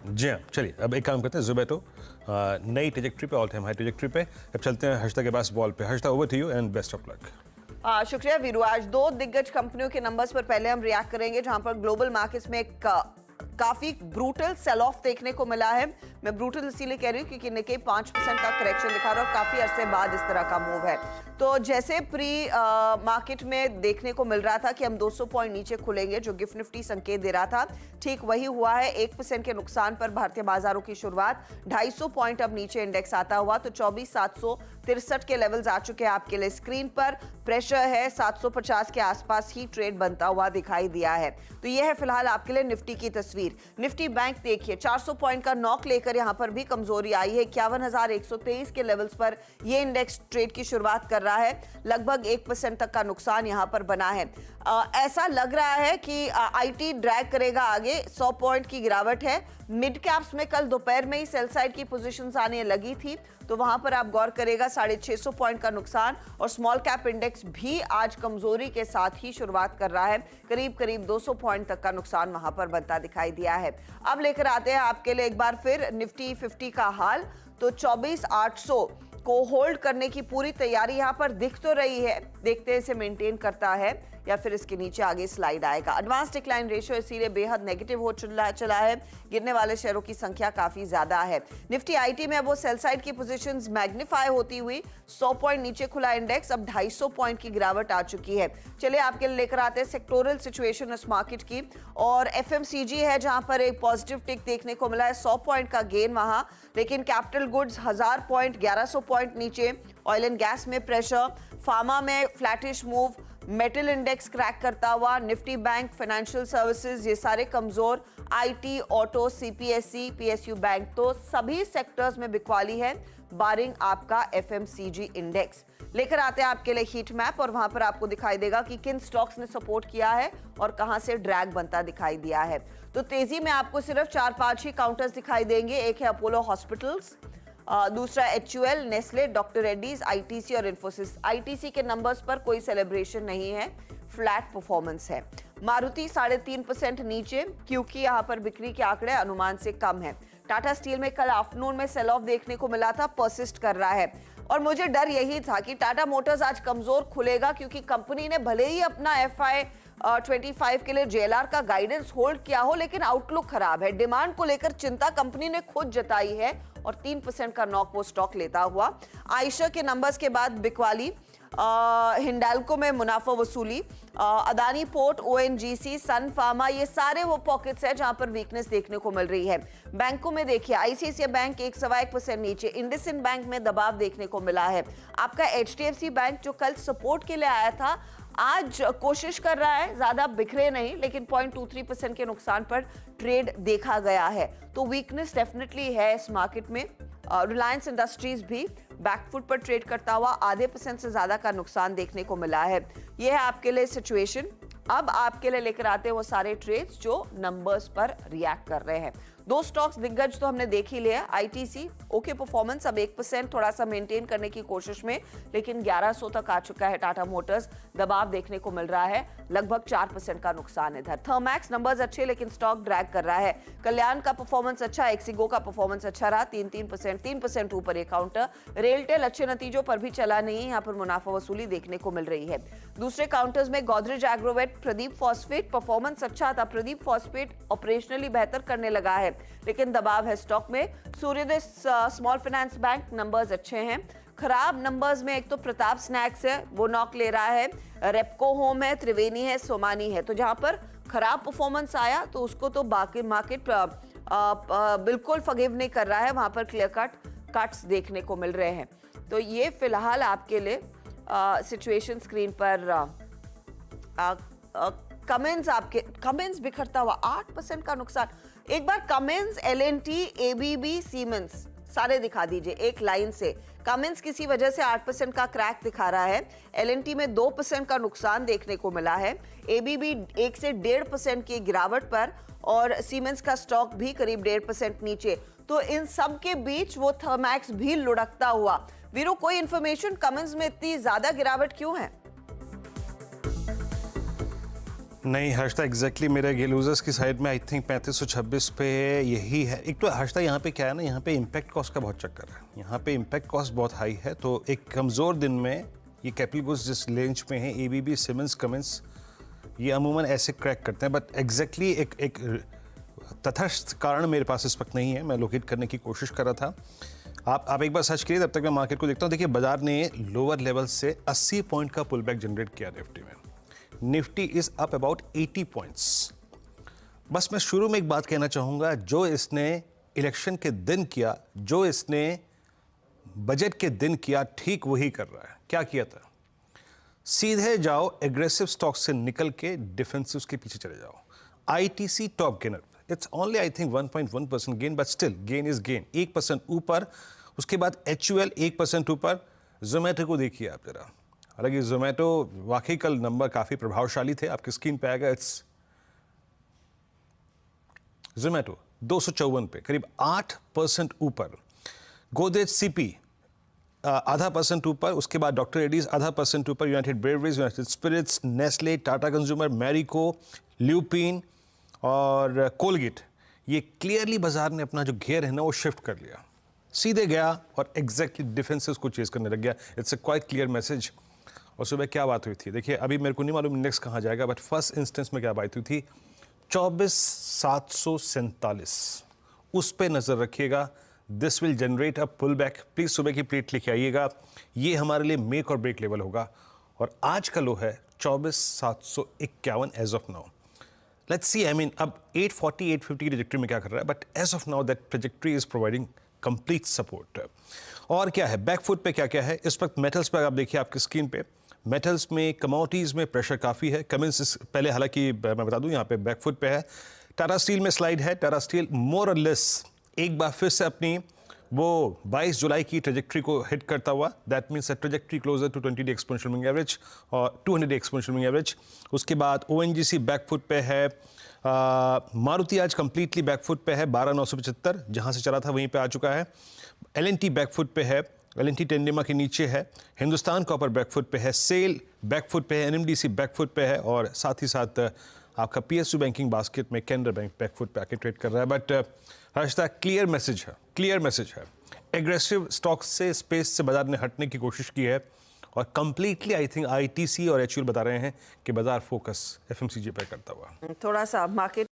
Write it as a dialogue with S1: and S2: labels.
S1: जी हाँ, चलिए अब एक काम करते हैं, ज़ोमैटो नई ट्रेजेक्ट्री पे, ऑल टाइम हाई ट्रेजेक्ट्री पे। अब चलते हैं हर्षिता के पास बॉल पे। Harshita, over to you and best of luck.
S2: शुक्रिया वीरू। आज दो दिग्गज कंपनियों के नंबर्स पर पहले हम रिएक्ट करेंगे, जहां पर ग्लोबल मार्केट्स में काफी ब्रूटल सेल ऑफ देखने को मिला है। मैं ब्रूटल इसीलिए कह रही हूँ क्योंकि निकेई 5% का करेक्शन दिखा रहा है और काफी अरसे बाद इस तरह का मूव है। तो जैसे प्री मार्केट में देखने को मिल रहा था कि हम 200 पॉइंट नीचे खुलेंगे, जो गिफ्ट निफ्टी संकेत दे रहा था, ठीक वही हुआ है। 1% के नुकसान पर भारतीय बाजारों की शुरुआत। 250 पॉइंट अब नीचे इंडेक्स आता हुआ, तो 24,763 के लेवल्स आ चुके हैं आपके लिए स्क्रीन पर। प्रेशर है 750 के आसपास ही ट्रेड बनता हुआ दिखाई दिया है। तो यह है फिलहाल आपके लिए निफ्टी की तस्वीर। निफ्टी बैंक देखिए 400 पॉइंट का नॉक लेकर यहां पर भी कमजोरी आई है। 51,123 के लेवल्स पर यह इंडेक्स ट्रेड की शुरुआत कर रहा है। लगभग 1% तक का नुकसान यहां पर बना है। ऐसा लग रहा है कि आईटी ड्रैग करेगा आगे। 100 पॉइंट की गिरावट है। मिड कैप्स में कल दोपहर में ही सेल साइड की पोजीशंस आने लगी थी, तो वहां पर आप गौर करेगा 650 पॉइंट का नुकसान। और स्मॉल कैप इंडेक्स भी आज कमजोरी के साथ ही शुरुआत कर रहा है। करीब करीब 200 पॉइंट तक का नुकसान वहां पर बनता दिखाई दिया है। अब लेकर आते हैं आपके लिए एक बार फिर निफ्टी 50 का हाल। तो 24,800 को होल्ड करने की पूरी तैयारी यहां पर दिख तो रही है। देखते हैं इसे मेंटेन करता है या फिर इसके नीचे आगे स्लाइड आएगा। एडवांस डिक्लाइन रेशियो इसीलिए बेहद नेगेटिव हो चला है। गिरने वाले शेयरों की संख्या काफी ज्यादा है। निफ्टी आईटी में अब वो सेल साइड की पोजीशंस मैग्नीफाई होती हुई 100 पॉइंट नीचे खुला इंडेक्स, अब 250 पॉइंट की गिरावट आ चुकी है। चलिए आपके लिए लेकर आते हैं सेक्टोरल सिचुएशन इस मार्केट की। और एफएमसीजी है जहां पर एक पॉजिटिव टिक देखने को मिला है, 100 पॉइंट का गेन वहां। लेकिन कैपिटल गुड्स 1000 पॉइंट, 1100 पॉइंट नीचे। ऑयल एंड गैस में प्रेशर, फार्मा में flattish move, metal index crack करता हुआ। निफ्टी बैंक, फाइनेंशियल सर्विसेज ये सारे कमजोर। IT, auto, CPSE, PSU bank, तो सभी सेक्टर्स में बिकवाली है, बारिंग आपका एफएमसीजी इंडेक्स। लेकर आते हैं आपके लिए हीट मैप और वहां पर आपको दिखाई देगा कि किन स्टॉक्स ने सपोर्ट किया है और कहां से ड्रैग बनता दिखाई दिया है। तो तेजी में आपको सिर्फ 4-5 ही काउंटर्स दिखाई देंगे। एक है अपोलो हॉस्पिटल्स, दूसरा HUL, Nestle, doctor Reddy's, ITC और इन्फोसिस। आईटीसी के नंबर्स पर कोई सेलिब्रेशन नहीं है, फ्लैट परफॉर्मेंस है। मारुति 3.5% नीचे क्योंकि यहां पर बिक्री के आंकड़े अनुमान से कम है। टाटा स्टील में कल आफ्टरनून में सेल ऑफ देखने को मिला था, परसिस्ट कर रहा है। और मुझे डर यही था कि टाटा मोटर्स आज कमजोर खुलेगा, क्योंकि कंपनी ने भले ही अपना FY 25 के लिए JLR का गाइडेंस होल्ड किया हो, लेकिन आउटलुक खराब है। डिमांड को लेकर चिंता कंपनी ने खुद जताई है और 3% का नॉक वो स्टॉक लेता हुआ। आयशर के नंबर्स के बाद बिकवाली, हिंडाल्को में मुनाफा वसूली, अदानी पोर्ट, ONGC, सन फार्मा, ये सारे वो पॉकेट्स हैं जहां पर वीकनेस देखने को मिल रही है। बैंकों में देखिए ICICI बैंक 1.1% नीचे, इंडसइंड बैंक में दबाव देखने को मिला है। आपका HDFC बैंक जो कल सपोर्ट के लिए आया था, आज कोशिश कर रहा है, ज्यादा बिखरे नहीं, लेकिन 0.23% के नुकसान पर ट्रेड देखा गया है। तो वीकनेस डेफिनेटली है इस मार्केट में। रिलायंस इंडस्ट्रीज भी बैकफुट पर ट्रेड करता हुआ 0.5% से ज्यादा का नुकसान देखने को मिला है। यह है आपके लिए सिचुएशन। अब आपके लिए लेकर आते हैं वो सारे ट्रेड्स जो नंबर्स पर रिएक्ट कर रहे हैं। दो स्टॉक्स दिग्गज तो हमने देख ही लिया। आईटीसी ओके परफॉर्मेंस, अब 1% थोड़ा सा मेंटेन करने की कोशिश में, लेकिन 1100 तक आ चुका है। टाटा मोटर्स दबाव देखने को मिल रहा है, लगभग 4% का नुकसान इधर। थर्मैक्स नंबर्स अच्छे लेकिन स्टॉक ड्रैग कर रहा है। कल्याण का परफॉर्मेंस अच्छा, एक्सिगो का परफॉर्मेंस अच्छा रहा, 3% ऊपर एक काउंटर। रेलटेल अच्छे नतीजों पर भी चला नहीं, यहाँ पर मुनाफा वसूली देखने को मिल रही है। दूसरे काउंटर्स में गोदरेज एग्रोवेट, प्रदीप फॉस्फेट परफॉर्मेंस अच्छा था। प्रदीप फॉस्फेट ऑपरेशनली बेहतर करने लगा है, लेकिन दबाव है स्टॉक में। सूर्योदय स्मॉल फाइनेंस बैंक नंबर्स अच्छे हैं। खराब नंबर्स में एक तो प्रताप स्नैक्स है, वो नॉक ले रहा है। रेपको होम है, त्रिवेणी है, सोमानी है। तो जहां पर खराब परफॉर्मेंस आया तो उसको तो बाकी मार्केट बिल्कुल फॉरगिव नहीं कर रहा है, वहां पर क्लियर कट्स देखने को मिल रहे हैं। तो ये फिलहाल आपके लिए सिचुएशन स्क्रीन पर। कमेंस बिखरता हुआ 8% का नुकसान। एक बार कमेंस, L&T, ABB, सीमेंस सारे दिखा दीजिए एक लाइन से। कमेंस किसी वजह से 8% का क्रैक दिखा रहा है। L&T में 2% का नुकसान देखने को मिला है। ABB 1 से 1.5% की गिरावट पर, और सीमेंस का स्टॉक भी करीब 1.5% नीचे। तो इन सब के बीच वो थर्मैक्स भी लुढ़कता हुआ। वीरू, कोई इंफॉर्मेशन कमेंस में इतनी ज्यादा गिरावट क्यों है?
S1: नहीं हर्षदा एग्जैक्टली मेरे लूजर्स की साइड में आई थिंक 3526 पे यही है। एक तो हर्षदा यहाँ पे क्या है ना, यहाँ पे इम्पैक्ट कॉस्ट का बहुत चक्कर है, यहाँ पे इम्पैक्ट कॉस्ट बहुत हाई है। तो एक कमज़ोर दिन में ये कैपिटल गुड्स जिस रेंज में है, एबीबी, सिमेंस, कमिंस, ये अमूमन ऐसे क्रैक करते हैं। बट एग्जैक्टली एक तटस्थ कारण मेरे पास इस वक्त नहीं है, मैं लोकेट करने की कोशिश कर रहा था। आप एक बार सर्च करिए, तब तक मैं मार्केट को देखता हूँ। देखिए बाजार ने लोअर लेवल से 80 पॉइंट का पुल बैक जनरेट किया निफ्टी में। Nifty is up about 80 points. बस मैं शुरू में एक बात कहना चाहूँगा, जो इसने इलेक्शन के दिन किया, जो इसने बजट के दिन किया, ठीक वही कर रहा है। क्या किया था? सीधे जाओ, एग्रेसिव स्टॉक से निकल के डिफेंसिव के पीछे चले जाओ। ITC top gainer, it's only I think 1.1% gain, but still gain is gain. 1% ऊपर। उसके बाद HUL 1% ऊपर। जोमेटो को देखिए आप जरा, हालांकि जोमेटो वाकई कल नंबर काफ़ी प्रभावशाली थे, आपकी स्क्रीन पे आएगा। इट्स जोमेटो 254 पे, करीब 8% ऊपर। गोदरेज सीपी 0.5% ऊपर। उसके बाद डॉक्टर रेड्डीज 0.5% ऊपर। United Breweries, United Spirits, Nestle, Tata Consumer, Marico, Lupin और कोलगेट, ये क्लियरली बाजार ने अपना जो घेर है ना वो शिफ्ट कर लिया, सीधे गया और एग्जैक्टली डिफेंसेस को चेज करने लग गया। It's a quite clear message. और सुबह क्या बात हुई थी, देखिए अभी मेरे को नहीं मालूम इंडेक्स कहाँ जाएगा, बट फर्स्ट इंस्टेंस में क्या बात हुई थी, 24,747, उस पे नजर रखिएगा। This will generate a pull back. Please सुबह की प्लेट लिखे आइएगा, ये हमारे लिए मेक और ब्रेक लेवल होगा। और आज का लो है 24,751 as of now. Let's see, I mean अब 840 850 ट्रैजेक्टरी में क्या कर रहा है, but as of now that trajectory is providing complete support. और क्या है बैकफुट पे, क्या क्या है इस वक्त? मेटल्स पर आप देखिए आपकी स्क्रीन पे, मेटल्स में, कमोडिटीज़ में प्रेशर काफ़ी है। कमिंस पहले, हालांकि मैं बता दूं यहाँ पे बैकफुट पे है। टाटा स्टील में स्लाइड है। टाटा स्टील मोर और लेस एक बार फिर से अपनी वो 22 जुलाई की ट्रैजेक्टरी को हिट करता हुआ, that means a trajectory closer to 20 day exponential moving average और 200 डे एक्सपोनेंशियल मूविंग एवरेज। उसके बाद ONGC बैकफुट पे है। मारुति आज कंप्लीटली बैकफुट पे है, 12,975 जहाँ से चला था वहीं पे आ चुका है। LNT बैकफुट पे है, LNT टेंडिमा के नीचे है। हिंदुस्तान कॉपर बैकफुट पे है। सेल बैकफुट पे है। NMDC बैकफुट पे है। और साथ ही साथ आपका PSU बैंकिंग बास्केट में कैनरा बैंक बैकफुट पे आके ट्रेड कर रहा है। बट हर्षदा क्लियर मैसेज है, क्लियर मैसेज है। एग्रेसिव स्टॉक से, स्पेस से बाजार ने हटने की कोशिश की है और कंप्लीटली आई थिंक ITC और HUL बता रहे हैं कि बाजार फोकस FMCG पे करता हुआ।
S2: थोड़ा सा मार्केट